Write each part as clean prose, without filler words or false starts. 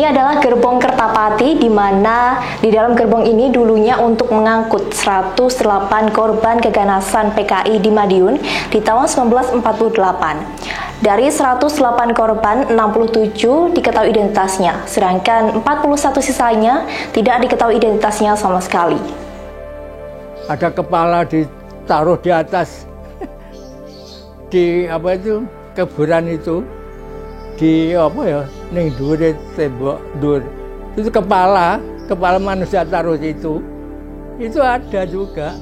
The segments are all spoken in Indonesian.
Ini adalah gerbong Kertapati, di mana di dalam gerbong ini dulunya untuk mengangkut 108 korban keganasan PKI di Madiun di tahun 1948. Dari 108 korban, 67 diketahui identitasnya, sedangkan 41 sisanya tidak diketahui identitasnya sama sekali. Ada kepala ditaruh di atas di kuburan itu, di ning dhuwure tembok dhuwur. Itu kepala manusia taruh itu ada juga.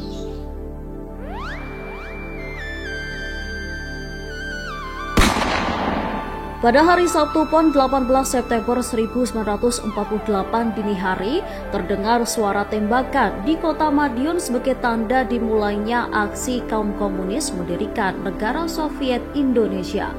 Pada hari Sabtu PON 18 September 1948 dini hari, terdengar suara tembakan di kota Madiun sebagai tanda dimulainya aksi kaum komunis mendirikan negara Soviet Indonesia.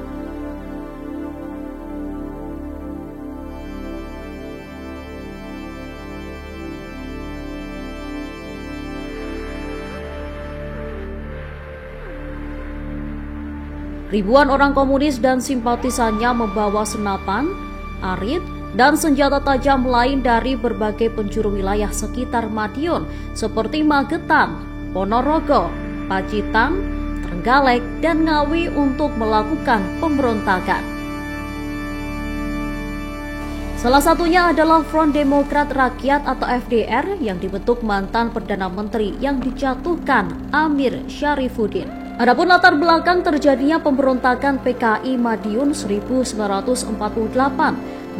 Ribuan orang komunis dan simpatisannya membawa senapan, arit, dan senjata tajam lain dari berbagai penjuru wilayah sekitar Madiun seperti Magetan, Ponorogo, Pacitan, Trenggalek, dan Ngawi untuk melakukan pemberontakan. Salah satunya adalah Front Demokrat Rakyat atau FDR yang dibentuk mantan Perdana Menteri yang dijatuhkan Amir Syarifuddin. Adapun latar belakang terjadinya pemberontakan PKI Madiun 1948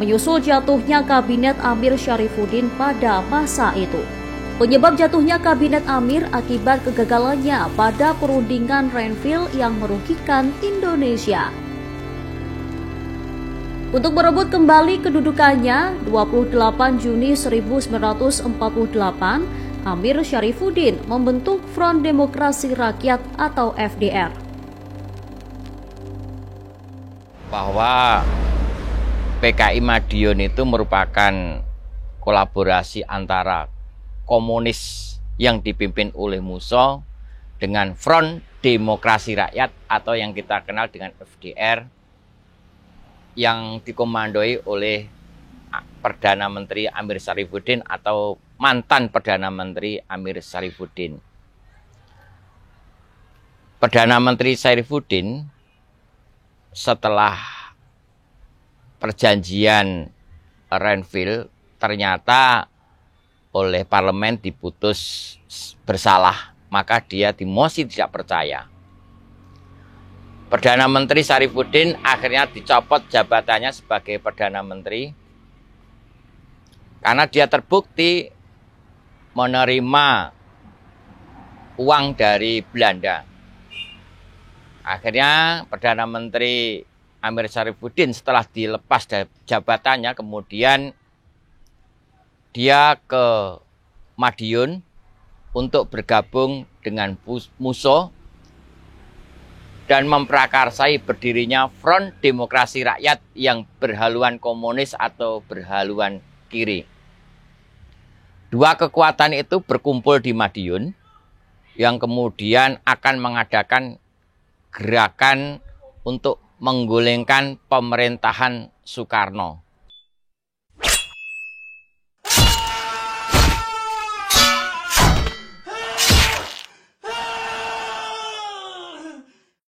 menyusul jatuhnya Kabinet Amir Syarifuddin pada masa itu. Penyebab jatuhnya Kabinet Amir akibat kegagalannya pada perundingan Renville yang merugikan Indonesia. Untuk merebut kembali kedudukannya, 28 Juni 1948, Amir Syarifuddin membentuk Front Demokrasi Rakyat atau FDR. Bahwa PKI Madiun itu merupakan kolaborasi antara komunis yang dipimpin oleh Musso dengan Front Demokrasi Rakyat atau yang kita kenal dengan FDR yang dikomandoi oleh Perdana Menteri Amir Syarifuddin atau mantan Perdana Menteri Amir Syarifuddin. Perdana Menteri Syarifuddin setelah perjanjian Renville ternyata oleh parlemen diputus bersalah, maka dia dimosi tidak percaya. Perdana Menteri Syarifuddin akhirnya dicopot jabatannya sebagai Perdana Menteri karena dia terbukti menerima uang dari Belanda. Akhirnya Perdana Menteri Amir Syarifuddin setelah dilepas jabatannya, kemudian dia ke Madiun untuk bergabung dengan Musso dan memprakarsai berdirinya Front Demokrasi Rakyat yang berhaluan komunis atau berhaluan kiri. Dua kekuatan itu berkumpul di Madiun yang kemudian akan mengadakan gerakan untuk menggulingkan pemerintahan Soekarno.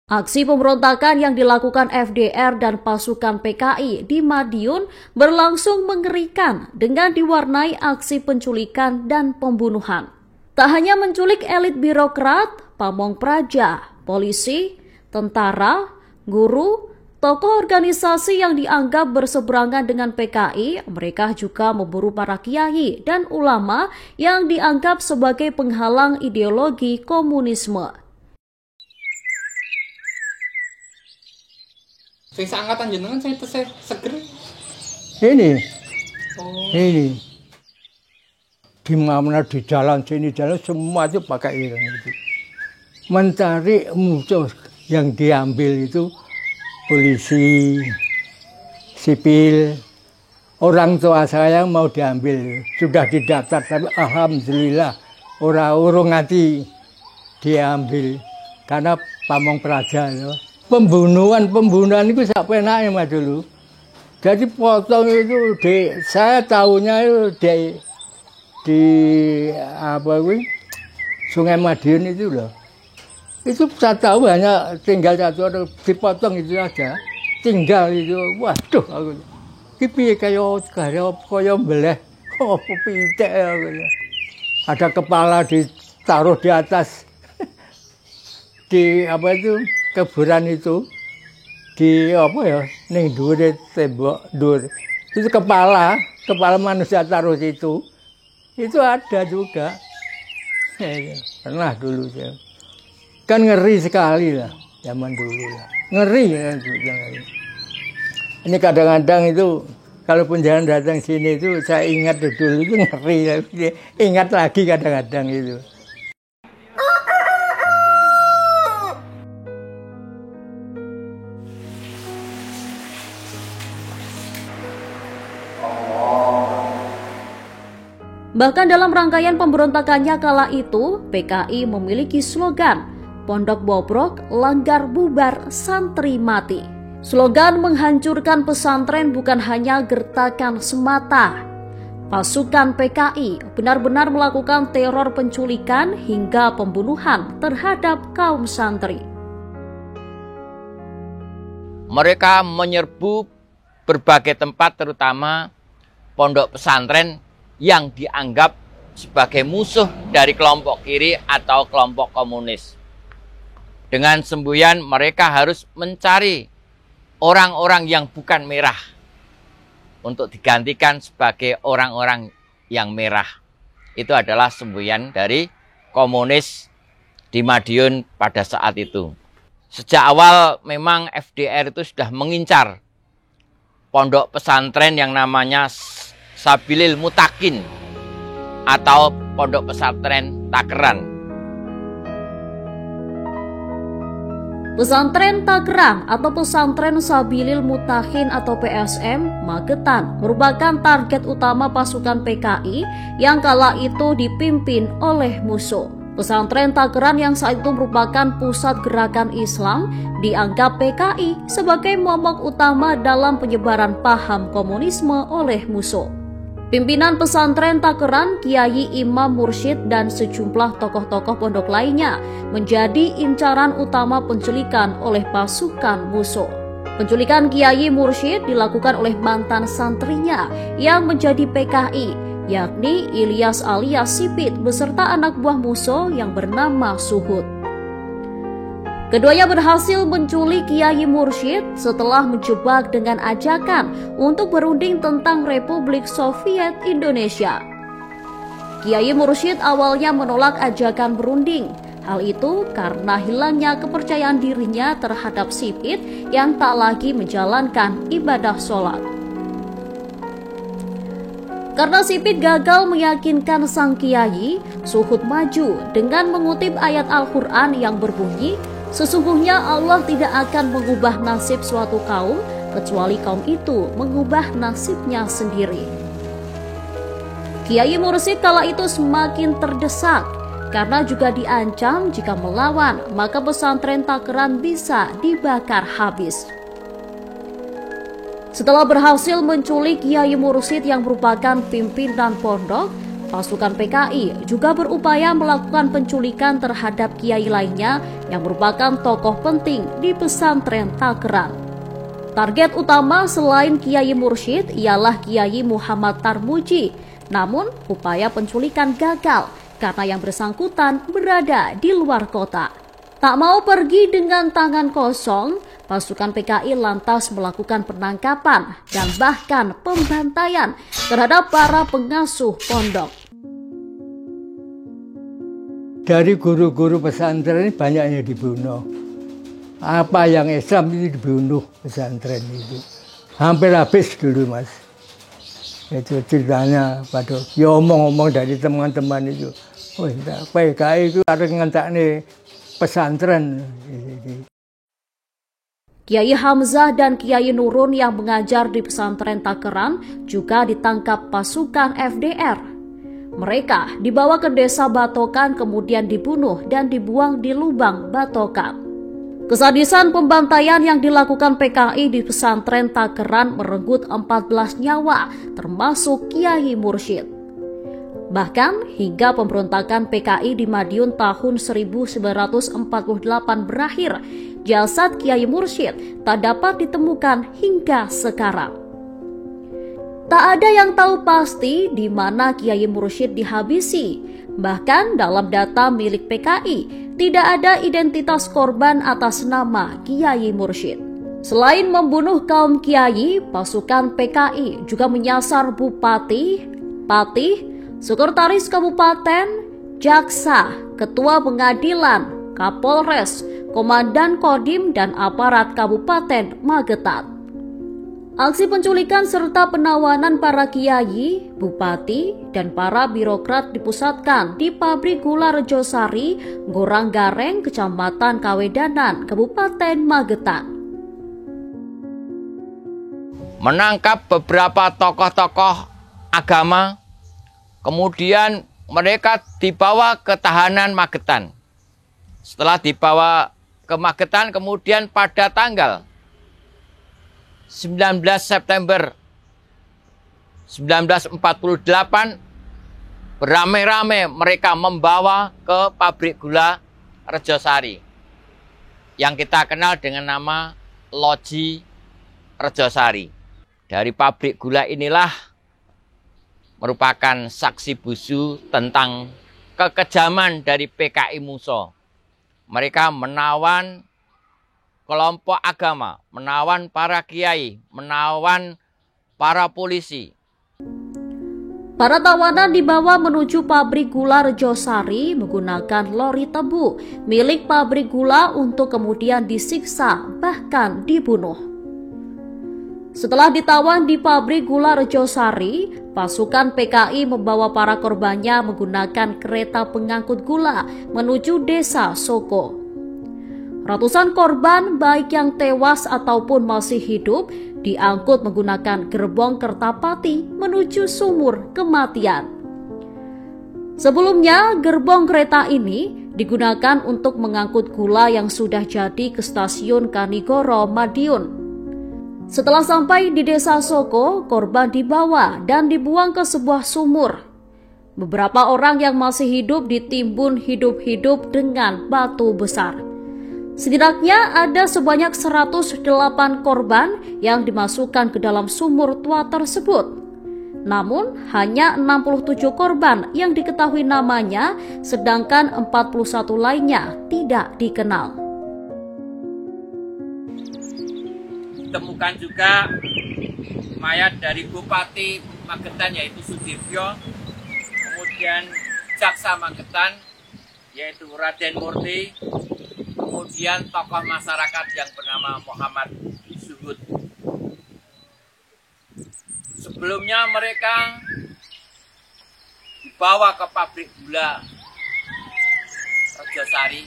Aksi pemberontakan yang dilakukan FDR dan pasukan PKI di Madiun berlangsung mengerikan dengan diwarnai aksi penculikan dan pembunuhan. Tak hanya menculik elit birokrat, pamong praja, polisi, tentara, guru, tokoh organisasi yang dianggap berseberangan dengan PKI, mereka juga memburu para kiai dan ulama yang dianggap sebagai penghalang ideologi komunisme. Sing seangkatan jenengan saya itu seger. Ini. Di mana di jalan sini jalan semua itu pakai ireng itu. Mencari musuh yang diambil itu polisi, sipil, orang tua saya mau diambil sudah didaftar tapi alhamdulillah orang ngati diambil karena pamong praja ya. Pembunuhan itu sak penake Mas dulu. Jadi potong itu saya tahunya itu di apa gue Sungai Madiun itu loh. Itu saya tahu hanya tinggal satu dipotong itu aja. Tinggal itu, waduh aku. Ki kaya beleh. Oh, pitik aku. Ada kepala ditaruh di atas di apa itu kuburan itu. Di apa ya? Ning dhuwure tembok dhuwur. Itu kepala manusia taruh situ. Itu ada juga. Pernah dulu saya. Kan ngeri sekali lah zaman dulu lah. Ngeri ya. Ini kadang-kadang itu kalaupun jangan datang sini itu saya ingat dulu itu ngeri ya. Ingat lagi kadang-kadang itu. Bahkan dalam rangkaian pemberontakannya kala itu, PKI memiliki slogan Pondok bobrok, langgar bubar, santri mati. Slogan menghancurkan pesantren bukan hanya gertakan semata. Pasukan PKI benar-benar melakukan teror penculikan hingga pembunuhan terhadap kaum santri. Mereka menyerbu berbagai tempat, terutama pondok pesantren yang dianggap sebagai musuh dari kelompok kiri atau kelompok komunis. Dengan semboyan mereka harus mencari orang-orang yang bukan merah untuk digantikan sebagai orang-orang yang merah. Itu adalah semboyan dari komunis di Madiun pada saat itu. Sejak awal memang FDR itu sudah mengincar pondok pesantren yang namanya Sabilil Mutakin atau pondok pesantren Takeran. Pesantren Takeran atau Pesantren Sabilil Mutakin atau PSM Magetan merupakan target utama pasukan PKI yang kala itu dipimpin oleh musuh. Pesantren Takeran yang saat itu merupakan pusat gerakan Islam dianggap PKI sebagai momok utama dalam penyebaran paham komunisme oleh musuh. Pimpinan pesantren Takeran, Kiai Imam Mursyid dan sejumlah tokoh-tokoh pondok lainnya menjadi incaran utama penculikan oleh pasukan musuh. Penculikan Kiai Mursyid dilakukan oleh mantan santrinya yang menjadi PKI, yakni Ilyas alias Sipit beserta anak buah musuh yang bernama Suhud. Keduanya berhasil menculik Kiai Mursyid setelah menjebak dengan ajakan untuk berunding tentang Republik Soviet Indonesia. Kiai Mursyid awalnya menolak ajakan berunding. Hal itu karena hilangnya kepercayaan dirinya terhadap Sipit yang tak lagi menjalankan ibadah sholat. Karena Sipit gagal meyakinkan sang kiai, Suhud maju dengan mengutip ayat Al-Quran yang berbunyi, "Sesungguhnya Allah tidak akan mengubah nasib suatu kaum, kecuali kaum itu mengubah nasibnya sendiri." Kiai Mursyid kala itu semakin terdesak, karena juga diancam jika melawan, maka pesantren Takeran bisa dibakar habis. Setelah berhasil menculik Kiai Mursyid yang merupakan pimpinan pondok, pasukan PKI juga berupaya melakukan penculikan terhadap kiai lainnya yang merupakan tokoh penting di pesantren Takeran. Target utama selain Kiai Mursyid ialah Kiai Muhammad Tarmuji. Namun, upaya penculikan gagal karena yang bersangkutan berada di luar kota. Tak mau pergi dengan tangan kosong, pasukan PKI lantas melakukan penangkapan dan bahkan pembantaian terhadap para pengasuh pondok. Dari guru-guru pesantren banyak yang dibunuh. Apa yang Islam itu dibunuh pesantren itu. Hampir habis dulu, Mas. Itu ceritanya pada ya omong-omong dari teman-teman itu. Oh, PKI itu harus ngentakne pesantren. Kiai Hamzah dan Kiai Nurun yang mengajar di pesantren Takeran juga ditangkap pasukan FDR. Mereka dibawa ke desa Batokan kemudian dibunuh dan dibuang di lubang Batokan. Kesadisan pembantaian yang dilakukan PKI di pesantren Takeran merenggut 14 nyawa, termasuk Kiai Mursyid. Bahkan hingga pemberontakan PKI di Madiun tahun 1948 berakhir, jasad Kiai Mursyid tak dapat ditemukan hingga sekarang. Tak ada yang tahu pasti di mana Kiai Mursyid dihabisi. Bahkan dalam data milik PKI, tidak ada identitas korban atas nama Kiai Mursyid. Selain membunuh kaum kiai, pasukan PKI juga menyasar bupati, patih, sekretaris kabupaten, jaksa, ketua pengadilan, kapolres, komandan kodim, dan aparat Kabupaten Magetan. Aksi penculikan serta penawanan para kiai, bupati, dan para birokrat dipusatkan di pabrik gula Rejosari, Goranggareng, Kecamatan Kawedanan, Kabupaten Magetan. Menangkap beberapa tokoh-tokoh agama, kemudian mereka dibawa ke tahanan Magetan. Setelah dibawa ke Magetan, kemudian pada tanggal 19 September 1948 beramai-ramai mereka membawa ke pabrik gula Rejosari yang kita kenal dengan nama Loji Rejosari. Dari pabrik gula inilah merupakan saksi bisu tentang kekejaman dari PKI Muso. Mereka menawan kelompok agama, menawan para kiai, menawan para polisi. Para tawanan dibawa menuju pabrik gula Rejosari menggunakan lori tebu milik pabrik gula untuk kemudian disiksa, bahkan dibunuh. Setelah ditawan di pabrik gula Rejosari, pasukan PKI membawa para korbannya menggunakan kereta pengangkut gula menuju desa Soko. Ratusan korban baik yang tewas ataupun masih hidup diangkut menggunakan gerbong Kertapati menuju sumur kematian. Sebelumnya, gerbong kereta ini digunakan untuk mengangkut gula yang sudah jadi ke stasiun Kanigoro, Madiun. Setelah sampai di desa Soko, korban dibawa dan dibuang ke sebuah sumur. Beberapa orang yang masih hidup ditimbun hidup-hidup dengan batu besar. Setidaknya ada sebanyak 108 korban yang dimasukkan ke dalam sumur tua tersebut. Namun hanya 67 korban yang diketahui namanya, sedangkan 41 lainnya tidak dikenal. Ditemukan juga mayat dari Bupati Magetan yaitu Sudirjo, kemudian Jaksa Magetan yaitu Raden Murti, kemudian tokoh masyarakat yang bernama Muhammad Zuhud. Sebelumnya mereka dibawa ke pabrik gula Rejosari,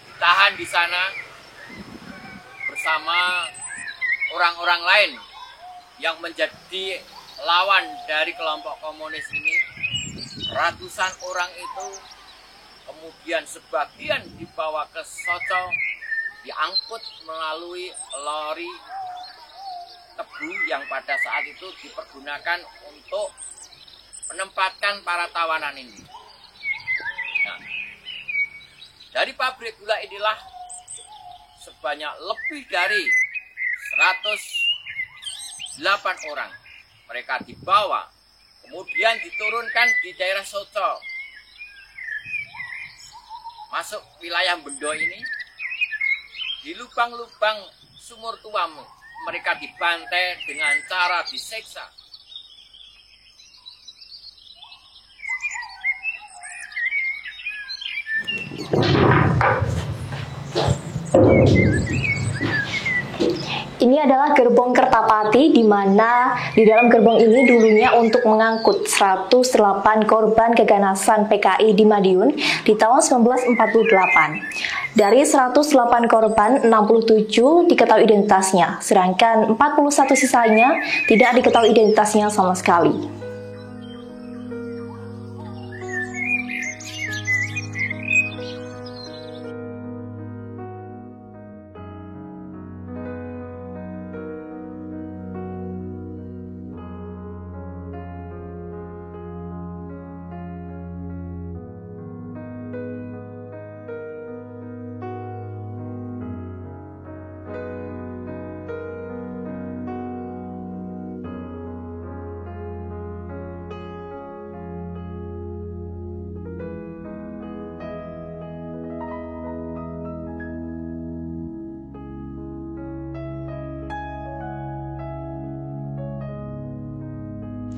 ditahan di sana bersama orang-orang lain yang menjadi lawan dari kelompok komunis ini. Ratusan orang itu kemudian sebagian dibawa ke Soco, diangkut melalui lori tebu yang pada saat itu dipergunakan untuk menempatkan para tawanan ini. Nah, dari pabrik gula inilah sebanyak lebih dari 108 orang mereka dibawa, kemudian diturunkan di daerah Soco. Masuk wilayah Bendo ini, di lubang-lubang sumur tua mereka dibantai dengan cara disiksa. Ini adalah gerbong Kertapati, di mana di dalam gerbong ini dulunya untuk mengangkut 108 korban keganasan PKI di Madiun di tahun 1948. Dari 108 korban, 67 diketahui identitasnya, sedangkan 41 sisanya tidak diketahui identitasnya sama sekali.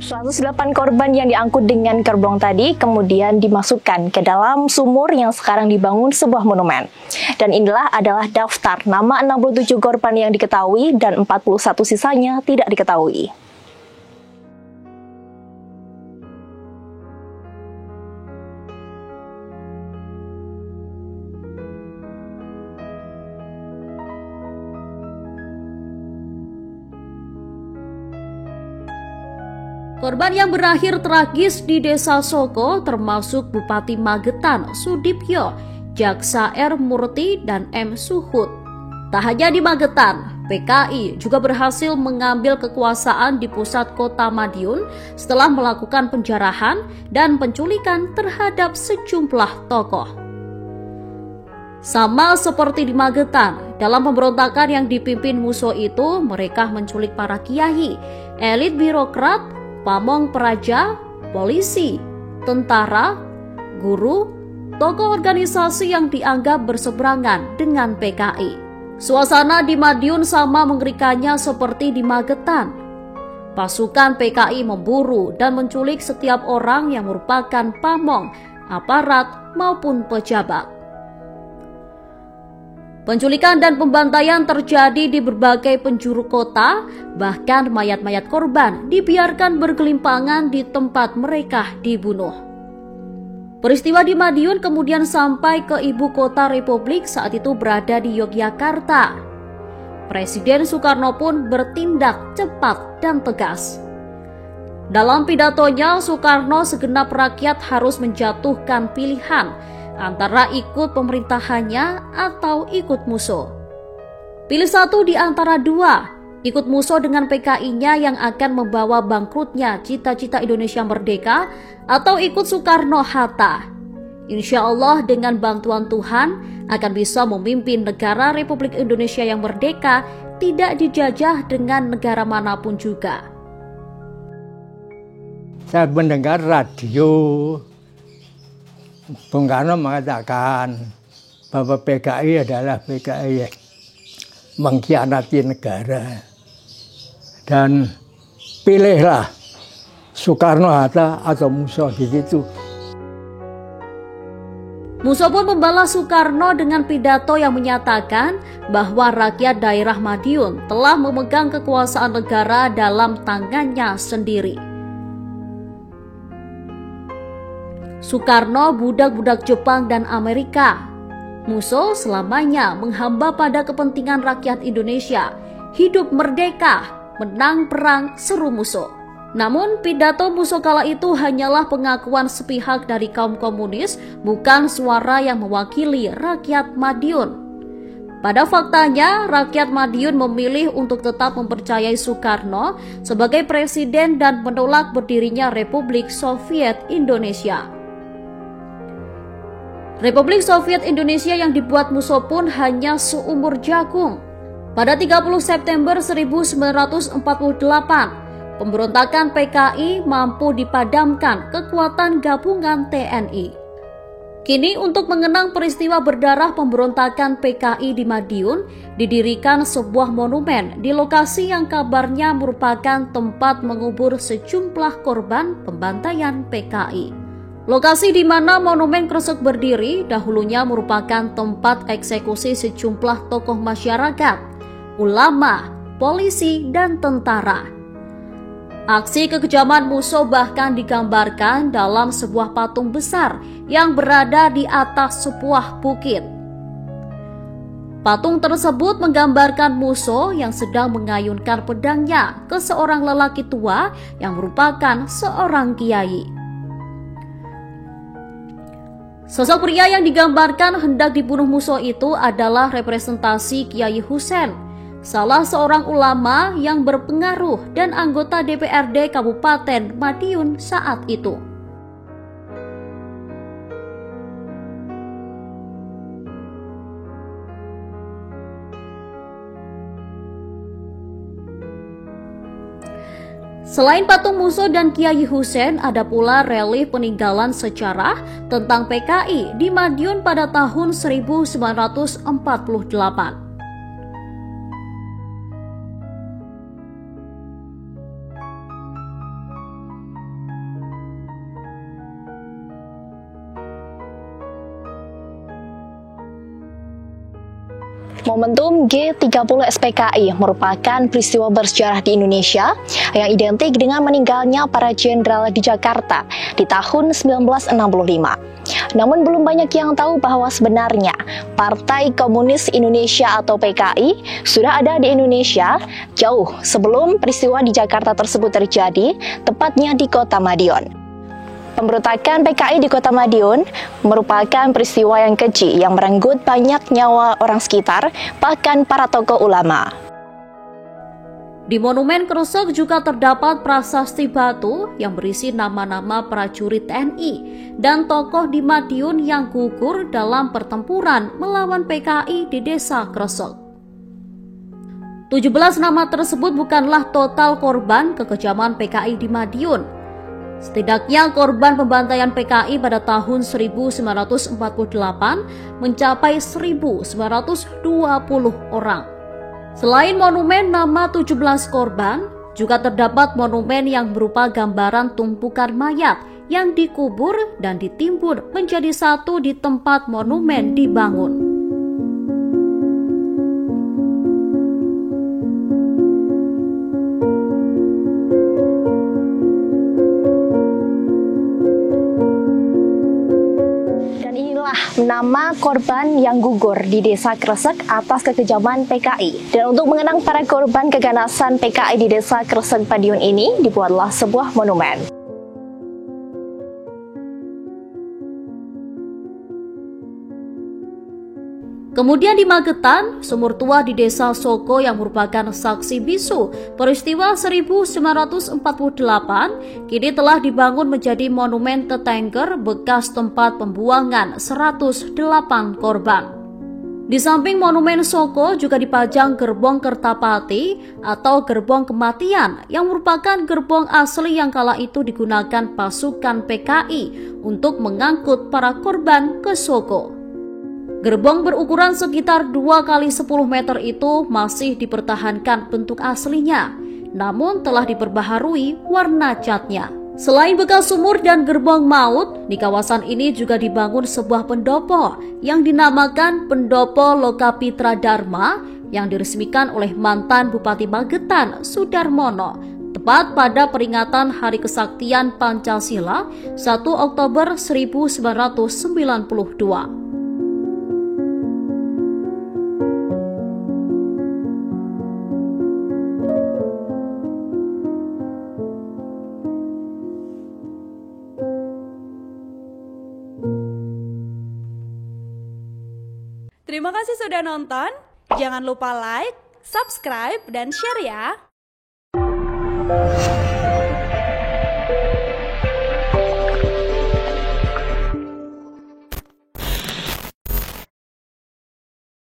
108 korban yang diangkut dengan gerbong tadi kemudian dimasukkan ke dalam sumur yang sekarang dibangun sebuah monumen. Dan inilah adalah daftar nama 67 korban yang diketahui dan 41 sisanya tidak diketahui. Korban yang berakhir tragis di Desa Soko termasuk Bupati Magetan Sudipyo, Jaksa R. Murti, dan M. Suhut. Tak hanya di Magetan, PKI juga berhasil mengambil kekuasaan di pusat kota Madiun setelah melakukan penjarahan dan penculikan terhadap sejumlah tokoh. Sama seperti di Magetan, dalam pemberontakan yang dipimpin Muso itu, mereka menculik para kiai, elit birokrat, pamong praja, polisi, tentara, guru, tokoh organisasi yang dianggap berseberangan dengan PKI. Suasana di Madiun sama mengerikannya seperti di Magetan. Pasukan PKI memburu dan menculik setiap orang yang merupakan pamong, aparat, maupun pejabat. Penculikan dan pembantaian terjadi di berbagai penjuru kota, bahkan mayat-mayat korban dibiarkan bergelimpangan di tempat mereka dibunuh. Peristiwa di Madiun kemudian sampai ke ibu kota Republik saat itu berada di Yogyakarta. Presiden Soekarno pun bertindak cepat dan tegas. Dalam pidatonya, Soekarno segenap rakyat harus menjatuhkan pilihan antara ikut pemerintahannya atau ikut Muso. Pilih satu di antara dua, ikut Muso dengan PKI-nya yang akan membawa bangkrutnya cita-cita Indonesia merdeka, atau ikut Soekarno-Hatta. Insya Allah dengan bantuan Tuhan akan bisa memimpin negara Republik Indonesia yang merdeka, tidak dijajah dengan negara manapun juga. Saya mendengar radio, Bung Karno mengatakan bahwa PKI adalah PKI yang mengkhianati negara. Dan pilihlah Soekarno-Hatta atau Muso di situ. Muso pun membalas Soekarno dengan pidato yang menyatakan bahwa rakyat daerah Madiun telah memegang kekuasaan negara dalam tangannya sendiri. Soekarno budak-budak Jepang dan Amerika. Muso selamanya menghamba pada kepentingan rakyat Indonesia. Hidup merdeka, menang perang, seru Muso. Namun pidato Muso kala itu hanyalah pengakuan sepihak dari kaum komunis, bukan suara yang mewakili rakyat Madiun. Pada faktanya, rakyat Madiun memilih untuk tetap mempercayai Soekarno sebagai presiden dan menolak berdirinya Republik Soviet Indonesia. Republik Soviet Indonesia yang dibuat Muso pun hanya seumur jagung. Pada 30 September 1948, pemberontakan PKI mampu dipadamkan kekuatan gabungan TNI. Kini untuk mengenang peristiwa berdarah pemberontakan PKI di Madiun, didirikan sebuah monumen di lokasi yang kabarnya merupakan tempat mengubur sejumlah korban pembantaian PKI. Lokasi di mana monumen Kresek berdiri dahulunya merupakan tempat eksekusi sejumlah tokoh masyarakat, ulama, polisi, dan tentara. Aksi kekejaman Muso bahkan digambarkan dalam sebuah patung besar yang berada di atas sebuah bukit. Patung tersebut menggambarkan Muso yang sedang mengayunkan pedangnya ke seorang lelaki tua yang merupakan seorang kiai. Sosok pria yang digambarkan hendak dibunuh Muso itu adalah representasi Kiai Husein, salah seorang ulama yang berpengaruh dan anggota DPRD Kabupaten Madiun saat itu. Selain patung Muso dan Kiai Husein, ada pula relief peninggalan sejarah tentang PKI di Madiun pada tahun 1948. Momentum G30 SPKI merupakan peristiwa bersejarah di Indonesia yang identik dengan meninggalnya para jenderal di Jakarta di tahun 1965. Namun belum banyak yang tahu bahwa sebenarnya Partai Komunis Indonesia atau PKI sudah ada di Indonesia jauh sebelum peristiwa di Jakarta tersebut terjadi, tepatnya di Kota Madiun. Pemberontakan PKI di Kota Madiun merupakan peristiwa yang keji yang merenggut banyak nyawa orang sekitar, bahkan para tokoh ulama. Di Monumen Kresek juga terdapat prasasti batu yang berisi nama-nama prajurit TNI dan tokoh di Madiun yang gugur dalam pertempuran melawan PKI di Desa Kresek. 17 nama tersebut bukanlah total korban kekejaman PKI di Madiun. Setidaknya korban pembantaian PKI pada tahun 1948 mencapai 1.920 orang. Selain monumen nama 17 korban, juga terdapat monumen yang berupa gambaran tumpukan mayat yang dikubur dan ditimbun menjadi satu di tempat monumen dibangun. Nama korban yang gugur di Desa Kresek atas kekejaman PKI. Dan untuk mengenang para korban keganasan PKI di Desa Kresek Madiun ini, dibuatlah sebuah monumen. Kemudian di Magetan, sumur tua di Desa Soko yang merupakan saksi bisu peristiwa 1948 kini telah dibangun menjadi monumen tetengger bekas tempat pembuangan 108 korban. Di samping monumen Soko juga dipajang gerbong Kertapati atau gerbong kematian yang merupakan gerbong asli yang kala itu digunakan pasukan PKI untuk mengangkut para korban ke Soko. Gerbong berukuran sekitar 2 x 10 meter itu masih dipertahankan bentuk aslinya, namun telah diperbaharui warna catnya. Selain bekas sumur dan gerbong maut, di kawasan ini juga dibangun sebuah pendopo yang dinamakan Pendopo Lokapitra Dharma yang diresmikan oleh mantan Bupati Magetan, Sudarmono, tepat pada peringatan Hari Kesaktian Pancasila 1 Oktober 1992. Terima kasih sudah nonton. Jangan lupa like, subscribe, dan share ya.